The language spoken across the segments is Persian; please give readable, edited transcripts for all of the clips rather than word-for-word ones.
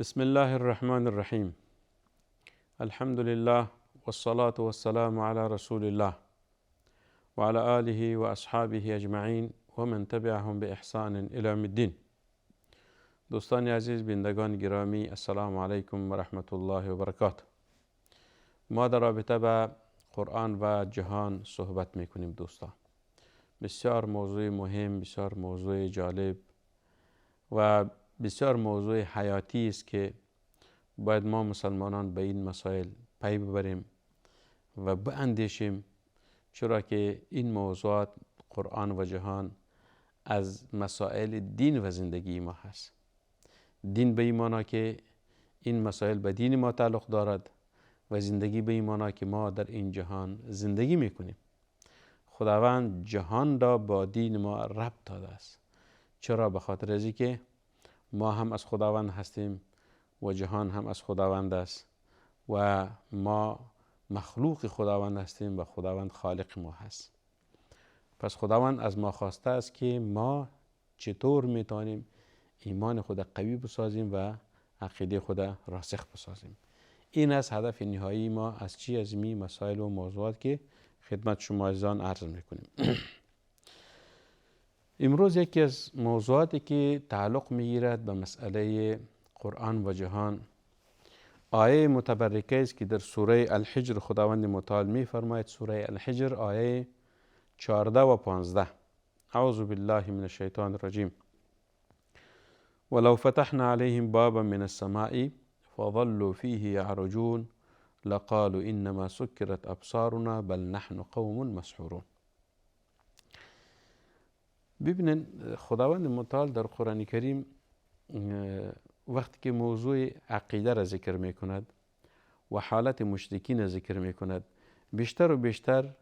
بسم الله الرحمن الرحیم. الحمد لله والصلاة والسلام على رسول الله وعلى آله وأصحابه اجمعین و من تبعهم بإحسان إلى یوم الدین. دوستان عزیز، بینندگان گرامی، السلام علیکم و رحمت الله و برکاته. ما در رابطه با قرآن و جهان صحبت میکنیم دوستان. بسیار موضوع مهم، بسیار موضوع جالب و بسیار موضوع حیاتی است که باید ما مسلمانان به این مسائل پی ببریم و باندیشیم، چرا که این موضوعات قرآن و جهان از مسائل دین و زندگی ما هست. دین به این معنا که این مسائل به دین ما تعلق دارد و زندگی به این معنا که ما در این جهان زندگی میکنیم. خداوند جهان را با دین ما ربط داده است. چرا؟ به خاطر از اینکه ما هم از خداوند هستیم و جهان هم از خداوند است و ما مخلوق خداوند هستیم و خداوند خالق ما هست. پس خداوند از ما خواسته است که ما چطور میتونیم ایمان خود قوی بسازیم و عقیده خود راسخ بسازیم. این است هدف نهایی ما از از می مسائل و موضوعات که خدمت شما عزیزان عرض میکنیم. امروز یکی از موضوعاتی که تعلق میگیرد به مسئله قرآن و جهان، آیه متبرکه است که در سوره الحجر خداوند متعال میفرماید. سوره الحجر آیه 14 و 15: اعوذ بالله من الشیطان الرجیم: ولو فتحنا عليهم بابا من السماء فظلوا فيه يعرجون لقالوا انما سكرت ابصارنا بل نحن قوم مسحورون. ببینن خداوند متعال در قرآن کریم وقتی که موضوع عقیده را ذکر می کند و حالت مشرکین را ذکر می کند، بیشتر و بیشتر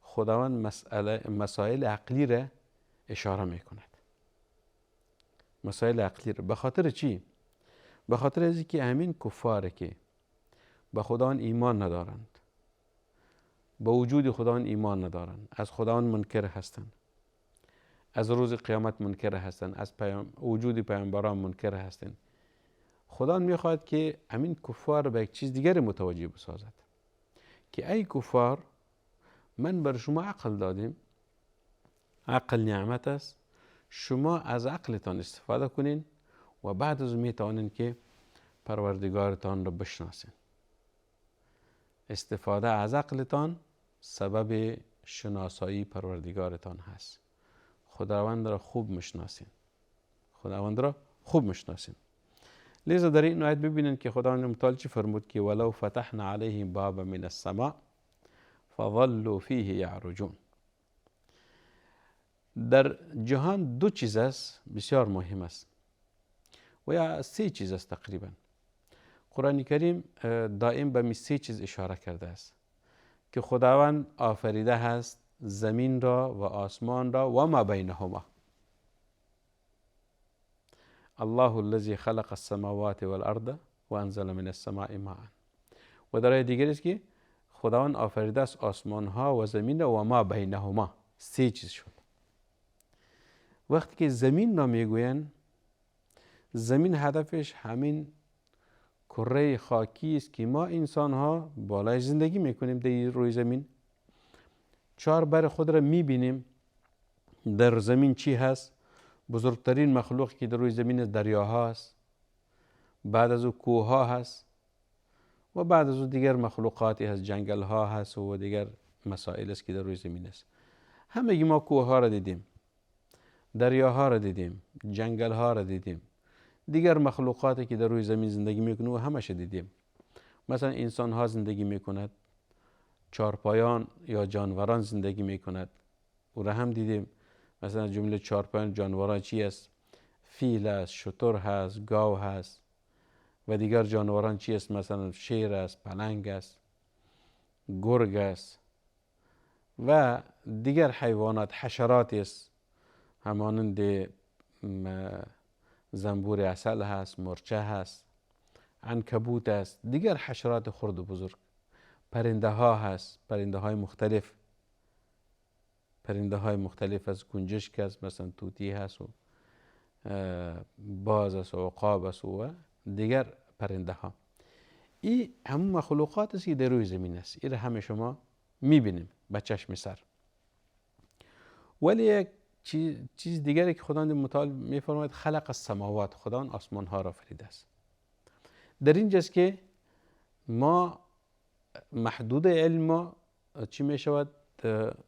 خداوند مسائل عقلی را اشاره می کند. مسائل عقلی را. به خاطر چی؟ به خاطر از اینکه همین کفاره که به خداوند ایمان ندارند، به وجود خداوند ایمان ندارند، از خداوند منکر هستند، از روز قیامت منکر هستند، از وجود پیامبران منکر هستند، خداوند میخواد که همین کفار به یک چیز دیگر متوجه بسازد که ای کفار، من بر شما عقل دادیم، عقل نعمت است، شما از عقلتان استفاده کنین و بعد از میتوانین که پروردگارتان را بشناسین. استفاده از عقلتان سبب شناسایی پروردگارتان هست. خداوند را خوب مشناسین. خداوند را خوب مشناسین. لذا در این آیت ببینید که خداوند متعال چی فرمود که ولو فتحنا علیهم بابا من السماء فظلوا فیه یعرجون. در جهان دو چیز است بسیار مهم است و یا سه چیز است تقریبا. قرآن کریم دائم به می سه چیز اشاره کرده است که خداوند آفریده هست زمین را و آسمان را و ما بینهما. الله الذي خلق السماوات والارض وانزل من السماء ماء. و در آیه دیگر است که خداوند آفریده است آسمان ها و زمین و ما بینهما. سه چیز شد. وقتی که زمین را میگوین، زمین هدفش همین کره خاکی است که ما انسان ها بالای زندگی میکنیم. در روی زمین چهار بر خود را میبینیم. در زمین چی هست؟ بزرگترین مخلوق که در روی زمین دریاها هست، بعد از او کوه ها هست و بعد از او دیگر مخلوقاتی هست، جنگل ها هست و دیگر مسائل است که در روی زمین است. همه ما کوه ها را دیدیم، دریاها را دیدیم، جنگل ها را دیدیم، دیگر مخلوقاتی که در روی زمین زندگی میکنه و همش دیدیم. مثلا انسان ها زندگی میکند، چارپایان یا جانوران زندگی میکند، او را هم دیدیم. مثلا جمله چارپایان جانوران چی است؟ فیل است، شتر هست، گاو هست و دیگر جانوران چی است؟ مثلا شیر است، پلنگ است، گرگ است و دیگر حیوانات، حشرات است، همانند زنبور عسل هست، مرچه هست، عنکبوت است، دیگر حشرات خرد و بزرگ. پرنده ها هست، پرنده های مختلف، پرنده های مختلف از گنجشک است، مثلا طوطی هست و باز است و عقاب است و دیگر پرنده ها. این همون مخلوقات است که در روی زمین است. این همه شما میبینیم به چشم سر. ولی یک چیز دیگری که خداوند متعال میفرماید خلق السماوات، خداوند آسمان ها را آفریده است. در اینجاست که ما محدود علم ما چی می شود؟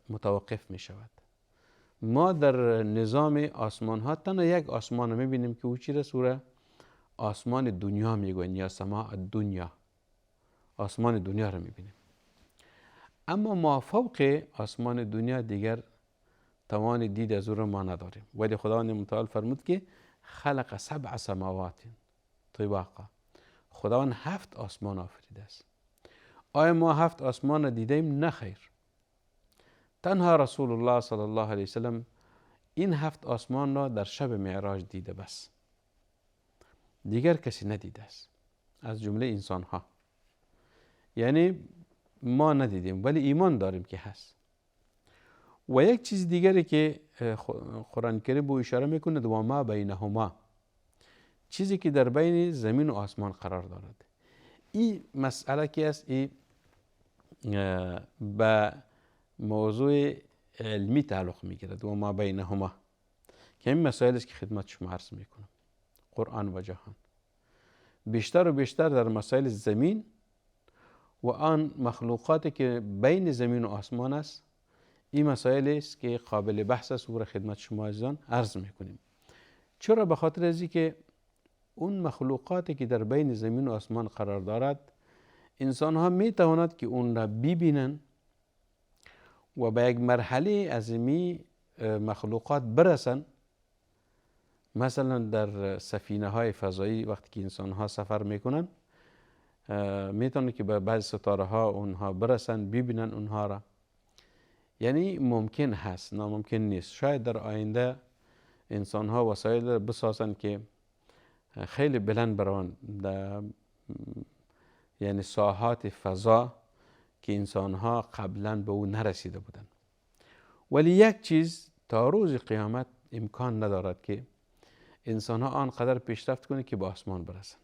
متوقف می شود. ما در نظام آسمان ها تنها یک آسمان رو می بینیم که او چی رسوله؟ آسمان دنیا می گوین یا سماع دنیا، آسمان دنیا رو می بینیم. اما ما فوق آسمان دنیا دیگر توان دید از او را ما نداریم. ولی خداوند متعال فرمود که خلق 7 سماوات طباقا، خداوند 7 آسمان آفریده است. آیا ما 7 آسمان را دیدیم؟ نه خیر. تنها رسول الله صلی الله علیه وسلم این 7 آسمان را در شب معراج دیده بس، دیگر کسی ندیده است از جمله انسان ها. یعنی ما ندیدیم ولی ایمان داریم که هست. و یک چیز دیگری که قرآن کریم به اشاره میکنه، و ما بینهما، چیزی که در بین زمین و آسمان قرار دارد. این مسئله که است، این به موضوع علمی تعلق میگیرد، و ما بینهما، که این مسائل است که خدمت شما عرض میکنم. قرآن و جهان بیشتر و بیشتر در مسائل زمین و آن مخلوقاتی که بین زمین و آسمان است، این مسائل است که قابل بحث است و خدمت شما عزیزان عرض میکنیم. چرا؟ به خاطر از اینکه اون مخلوقاتی که در بین زمین و آسمان قرار دارد، انسان ها می تواند که اون را ببینن و به یک مرحله از این مخلوقات برسن. مثلا در سفینه های فضایی وقتی که انسان ها سفر میکنن، میتونه که به بعض ستاره ها اونها برسن، ببینن اونها را. یعنی ممکن هست، ناممکن نیست. شاید در آینده انسان ها وسایل بسازن که خیلی بلند برون، یعنی ساحات فضا که انسان ها قبلا به او نرسیده بودن. ولی یک چیز تا روز قیامت امکان ندارد که انسان ها آنقدر پیشرفت کنه که به آسمان برسن.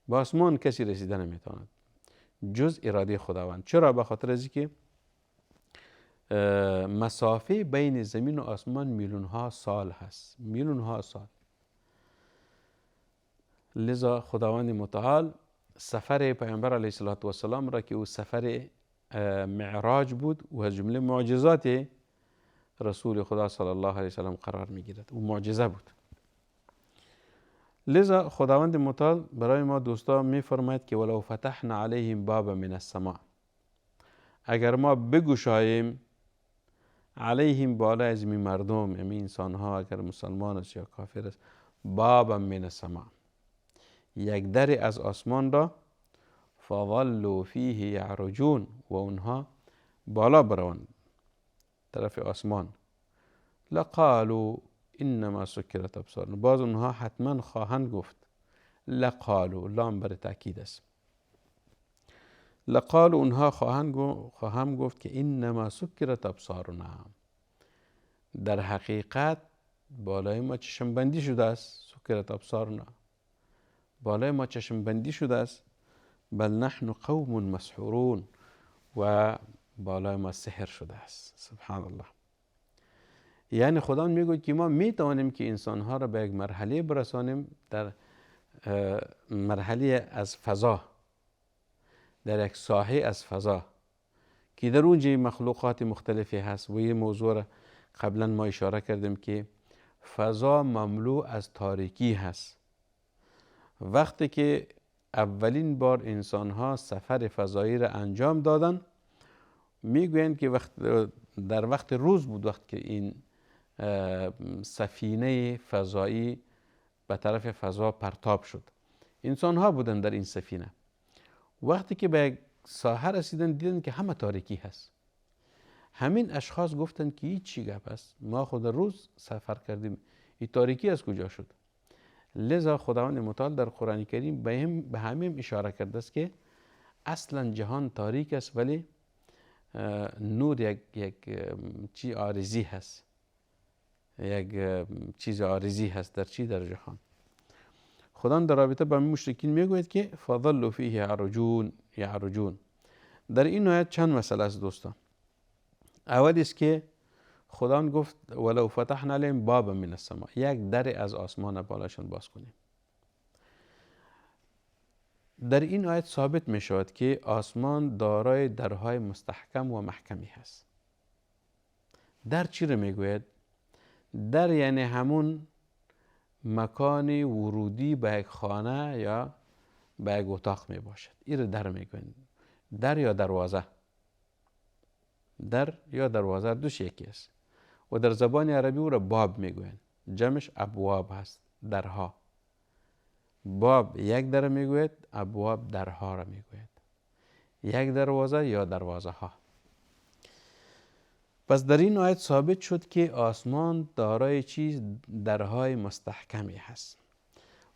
به آسمان کسی رسیده نمیتواند جز اراده خداوند. چرا؟ به خاطر از اینکه مسافه بین زمین و آسمان میلیون ها سال هست، میلیون ها سال. لذا خداوند متعال سفر پیامبر علیه السلام را که او سفر معراج بود و از جمله معجزات رسول خدا صلی الله علیه وسلم قرار میگیرد، او معجزه بود. لذا خداوند متعال برای ما دوستا میفرماید که ولو فتحنا علیهم بابا من السماء، اگر ما بگشاییم علیهم بالا از این مردم، یعنی انسان ها، اگر مسلمان است یا کافر است، بابا من السماء، یک در از آسمان را، فظلوا فیه یعرجون، و اونها بالا بروند طرف آسمان، لقالوا انما سکرت ابصارنا، باز اونها حتما خواهند گفت، لقالوا، لام بر تاکید است، لقالوا اونها خواهند گفت که انما سکرت ابصارنا، در حقیقت بالای ما چشم بندی شده است. سکرت ابصارنا، بالای ما چشم بندی شده است. بل نحن قوم مسحورون، و بالای ما سحر شده است. سبحان الله. یعنی خدا میگوید که ما میتوانیم که انسانها را به یک مرحله برسانیم، در مرحله از فضا، در یک ساحه از فضا که در اونجا مخلوقات مختلفی هست. و یه موضوع را قبلا ما اشاره کردیم که فضا مملو از تاریکی هست. وقتی که اولین بار انسانها سفر فضایی را انجام دادن، میگویند که در وقت روز بود، وقت که این سفینه فضایی به طرف فضا پرتاب شد. انسانها بودن در این سفینه. وقتی که به یک ساحه رسیدن، دیدن که همه تاریکی هست. همین اشخاص گفتن که این چی گپ است؟ ما خود روز سفر کردیم، این تاریکی از کجا شد؟ لذا خداوند متعال در قرآن کریم به همین اشاره کرده است که اصلا جهان تاریک است، ولی نور یک چی عارضی هست، یک چیز عارضی هست. در چی؟ در جهان. خدا در رابطه با مشرکین میگوید که فضلوا فیه یعرجون. در این آیت چند مسئله است دوستان. اول است که خدا گفت ولو فتحنا علیهم بابا من السماء، یک در از آسمان بالاشون باز کنیم. در این آیت ثابت می شود که آسمان دارای درهای مستحکم و محکمی هست. در چی رو میگوید؟ در یعنی همون مکان ورودی به یک خانه یا به یک اتاق می باشد. این رو در میگوید. در یا دروازه. در یا دروازه دوش یکی است. و در زبان عربی او را باب میگوید. جمعش ابواب هست. درها. باب یک در میگوید، ابواب درها را میگوید. یک دروازه یا دروازه ها. پس در این آیت ثابت شد که آسمان دارای چیز درهای مستحکمی هست.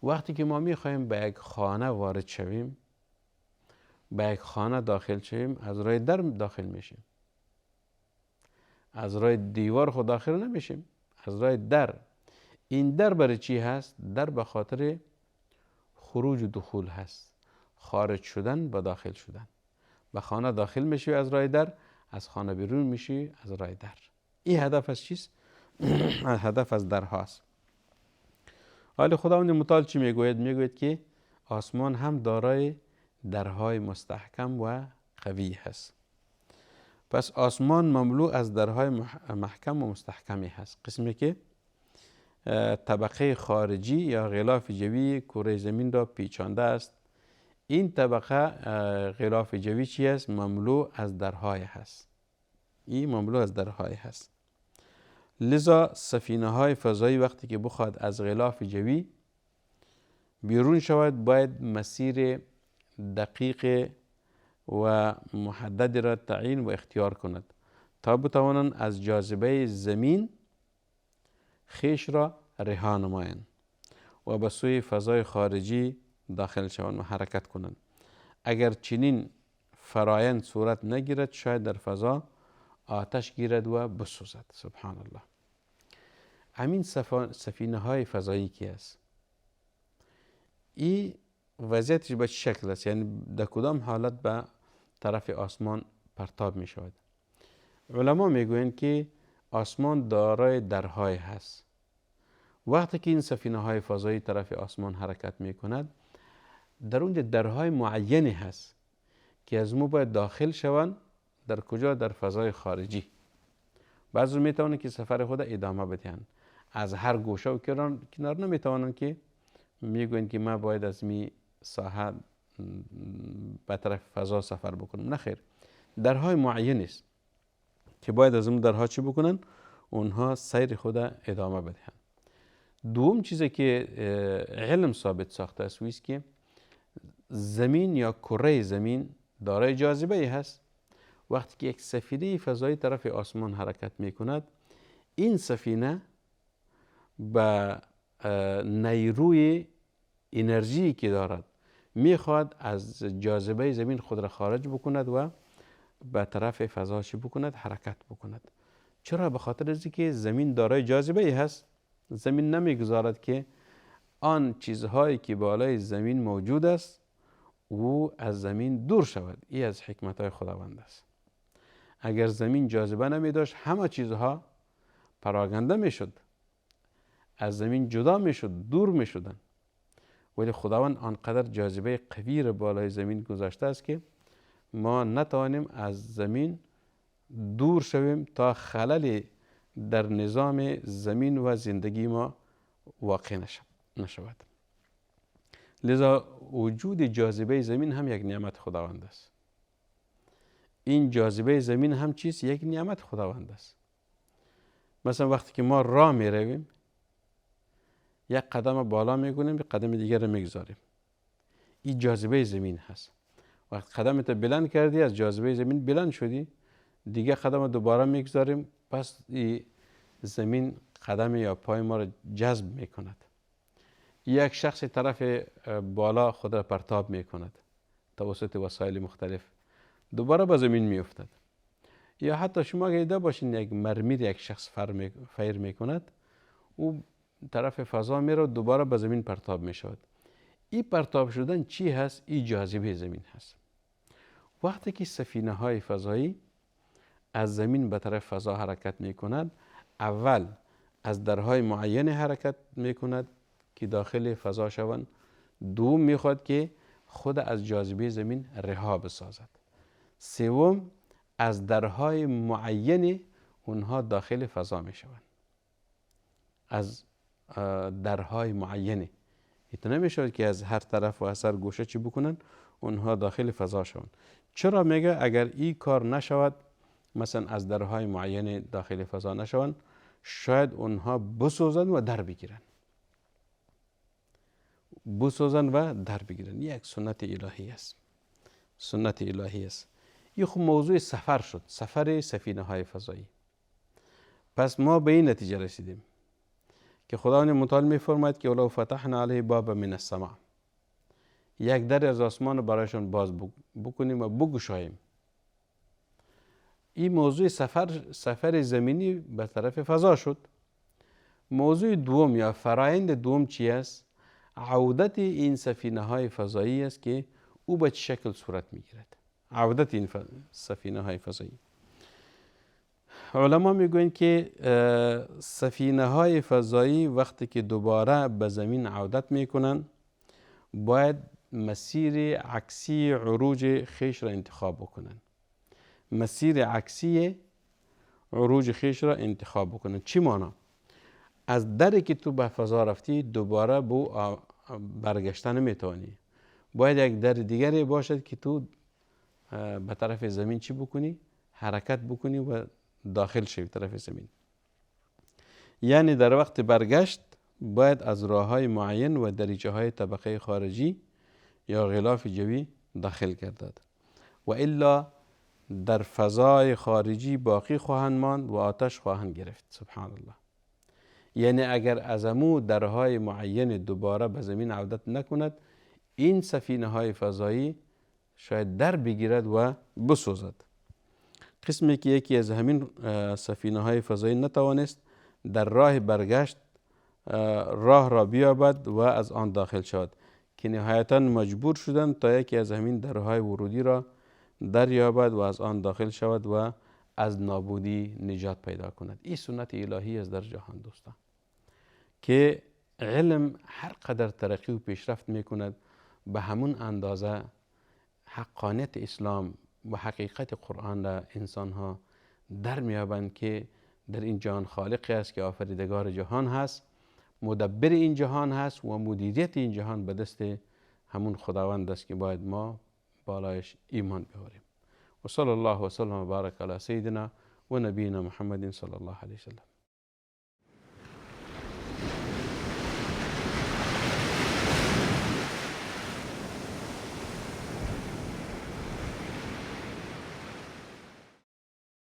وقتی که ما میخوایم به یک خانه وارد شویم، به یک خانه داخل شویم، از راه در داخل میشیم. از راه دیوار خود داخل نمیشیم، از راه در. این در برای چی هست؟ در به خاطر خروج و دخول هست. خارج شدن و داخل شدن. به خانه داخل میشی از راه در، از خانه بیرون میشی از راه در. این هدف از چیست؟ هدف از در هاست. حالا خداوند متعال چی میگوید؟ میگوید که آسمان هم دارای درهای مستحکم و قوی هست. پس آسمان مملو از درهای محکم و مستحکمی هست. قسمی که طبقه خارجی یا غلاف جوی کره زمین را پیچانده است. این طبقه غلاف جوی چی است؟ مملو از درهای هست. این مملو از درهای هست. لذا سفینه های فضایی وقتی که بخواد از غلاف جوی بیرون شود، باید مسیر دقیق و محدد را تعیین و اختیار کند تا بتوانند از جاذبه زمین خیش را رها نمایند و به سوی فضای خارجی داخل شوند و حرکت کنند. اگر چنین فرایند صورت نگیرد، شاید در فضا آتش گیرد و بسوزد. سبحان الله. همین سفینه های فضایی کی است؟ این وضعیتش به چه شکل است؟ یعنی در کدام حالت به طرف آسمان پرتاب می شود؟ علما می گویند که آسمان دارای درهای هست. وقتی که این سفینه های فضایی طرف آسمان حرکت می کند، در اونجا درهای معینی هست که از مو باید داخل شوند. در کجا؟ در فضای خارجی. بعضی می توانند که سفر خود ادامه بدهند. از هر گوشه و کنار نمی توانند که میگویند که ما باید از می ساحه به طرف فضا سفر بکنم. نخیر، درهای معین است که باید از اون درها چی بکنن؟ اونها سیر خود ادامه بدهند. دوم چیزی که علم ثابت ساخته است است که زمین یا کره زمین دارای جاذبه هست. وقتی که یک سفینه فضایی طرف آسمان حرکت می کند، این سفینه به نیروی انرژی که دارد میخواد از جاذبه زمین خود را خارج بکند و به طرف فضا چی بکند؟ حرکت بکند. چرا؟ به خاطر از اینکه زمین دارای جاذبه هست. زمین نمیگذارد که آن چیزهایی که بالای زمین موجود است او از زمین دور شود. این از حکمتهای خداوند است. اگر زمین جاذبه نمی داشت، همه چیزها پراکنده می شد، از زمین جدا می شد، دور می شدن. ولی خداوند آنقدر جاذبه قوی را بالای زمین گذاشته است که ما نتوانیم از زمین دور شویم تا خلل در نظام زمین و زندگی ما واقع نشود. لذا وجود جاذبه زمین هم یک نعمت خداوند است. این جاذبه زمین هم چیست؟ یک نعمت خداوند است. مثلا وقتی که ما راه می رویم، یک قدم بالا می کنیم، یک قدم دیگر رو می گذاریم. این جاذبه زمین هست. وقتی قدمت بلند کردی، از جاذبه زمین بلند شدی، دیگه قدم دوباره می گذاریم، پس این زمین قدم یا پای ما رو جذب می کند. یک شخص طرف بالا خود را پرتاب می کند توسط وسایل مختلف، دوباره به زمین می افتد. یا حتی شما اگه دیده باشین یک مرمیر یک شخص فیر می کند، او طرف فضا می رو، دوباره به زمین پرتاب می شود. این پرتاب شدن چی هست؟ این جاذبه زمین هست. وقتی که سفینه های فضایی از زمین به طرف فضا حرکت می کند، اول از درهای معین حرکت می کند که داخل فضا شوند. دوم می خواهد که خود از جاذبه زمین رها بسازد. سوم از درهای معین اونها داخل فضا می شوند. از درهای معینه. ایتونه نمی شود که از هر طرف و از هر گوشه چی بکنن، اونها داخل فضا شوند. چرا میگه اگر این کار نشود، مثلا از درهای معین داخل فضا نشوند، شاید اونها بسوزن و در بگیرن. یک سنت الهی است. سنت الهی است. این خب موضوع سفر شد، سفر سفینه های فضایی. پس ما به این نتیجه رسیدیم که خداوند متعال می فرماید که ولو فتحنا علیه بابا من السماء، یک در از آسمان برایشان باز بکنیم و بگشاییم. این موضوع سفر زمینی به طرف فضا شد. موضوع دوم یا فرایند دوم چی است؟ عودت این سفینه های فضایی است که او به چه شکل صورت می گیرد. عودت این سفینه های فضایی، علما میگوین که سفینه های فضایی وقتی که دوباره به زمین عودت میکنن، باید مسیر عکسی عروج خیش را انتخاب بکنن. مسیر عکسی عروج خیش را انتخاب بکنن. چی مانا؟ از دری که تو به فضا رفتی دوباره برگشتن نمیتوانی. باید یک در دیگری باشد که تو به طرف زمین چی بکنی؟ حرکت بکنی و داخل شوی طرف زمین. یعنی در وقت برگشت باید از راه‌های معین و دریچه‌های طبقه خارجی یا غلاف جوی داخل گردد و الا در فضای خارجی باقی خواهند ماند و آتش خواهند گرفت. سبحان الله. یعنی اگر از امو درهای معین دوباره به زمین عودت نکند، این سفینه های فضایی شاید در بگیرد و بسوزد. قسمی که یکی از همین سفینه های فضایی نتوانست در راه برگشت راه را بیابد و از آن داخل شود که نهایتا مجبور شدند تا یکی از همین درهای ورودی را دریابد و از آن داخل شود و از نابودی نجات پیدا کند. این سنت الهی است در جهان دوستان، که علم هر قدر ترقی و پیشرفت میکند به همون اندازه حقانیت اسلام و حقیقت قرآن را انسان ها در میابند که در این جهان خالقی است که آفریدگار جهان هست، مدبر این جهان هست و مدیریت این جهان به دست همون خداوند است که باید ما بالایش ایمان بیاریم. و صلی الله و سلم و بارک علی سیدنا و نبینا محمد صلی الله علیه و سلم.